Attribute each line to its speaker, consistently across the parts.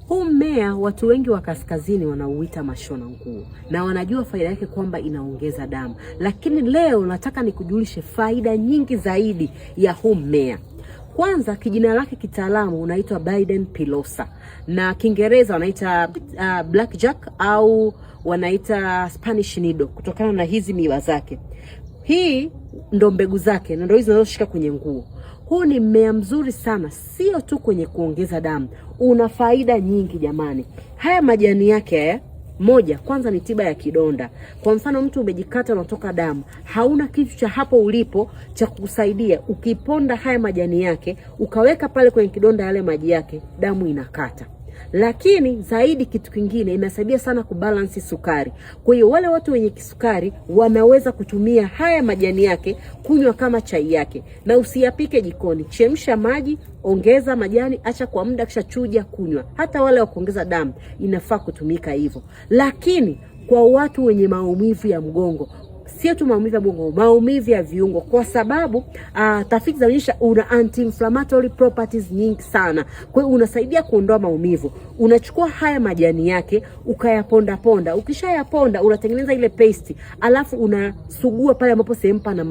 Speaker 1: Huu mmea watu wengi wa kaskazini wanauita mashona nguo na wanajua faida yake kwamba inaongeza damu. Lakini leo nataka nikujulishe faida nyingi zaidi ya huu mmea. Kwanza, kijina lake kitaalamu unaitwa Biden pilosa, na Kiingereza wanaita blackjack au wanaita Spanish needle kutokana na hizi miwa zake. Hii ndo mbegu zake na ndo hizi zinazoshika kwenye nguo. Huu ni mmea mzuri sana, sio tu kwenye kuongeza damu, una faida nyingi jamani. Haya majani yake moja, kwanza ni tiba ya kidonda. Kwa mfano mtu umejikata unatoka damu, hauna kitu cha hapo ulipo cha kukusaidia, ukiponda haya majani yake, ukaweka pale kwenye kidonda yale maji yake, damu inakata. Lakini zaidi kitu kingine, inasaidia sana kubalansi sukari. Kwa hiyo wale watu wenye kisukari wanaweza kutumia haya majani yake kunywa kama chai yake, na usiyapike jikoni. Chemsha maji, ongeza majani, acha kwa muda, kisha chuja, kunywa. Hata wale wa kuongeza damu inafaa kutumika hivyo. Lakini kwa watu wenye maumivu ya mgongo, sio tu maumivu ya mgongo, maumivu ya viungo, kwa sababu tafiti zinaonyesha una anti-inflammatory properties nyingi sana. Kwa hiyo unasaidia kuondoa maumivu. Unachukua haya majani yake, ukayaponda ponda. Ukishayaponda unatengeneza ile paste, alafu unasugua pale ambapo sehemu pana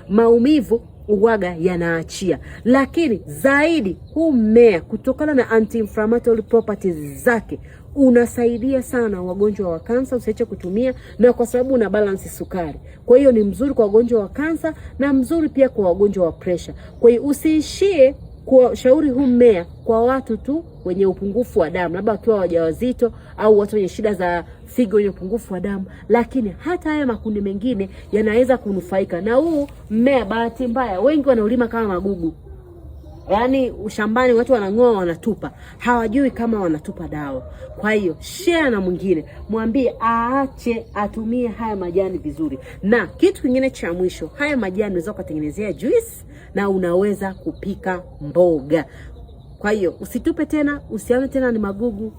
Speaker 1: maumivu uwaga yanaachia. Lakini zaidi huu mmea kutokana na anti-inflammatory properties zake unasaidia sana wagonjwa wa kansa. Usiache kutumia, na kwa sababu una balance sukari. Kwa hiyo ni mzuri kwa wagonjwa wa kansa na mzuri pia kwa wagonjwa wa pressure. Kwa hiyo usiishie kushauri huu mmea kwa watu tu wenye upungufu wa damu, labda wakiwa wajawazito au watu wenye shida za figo wenye upungufu wa damu, lakini hata haya makundi mengine yanaweza kunufaika na huu mmea. Bahati mbaya wengi wanaulima kama magugu. Yaani ushambani watu wanang'oa wanatupa, hawajui kama wanatupa dawa. Kwa hiyo share na mwingine, mwambie aache atumie haya majani vizuri. Na kitu kingine cha mwisho, haya majani unaweza kutengenezea juice na unaweza kupika mboga. Kwa hiyo usitupe tena, usione tena ni magugu.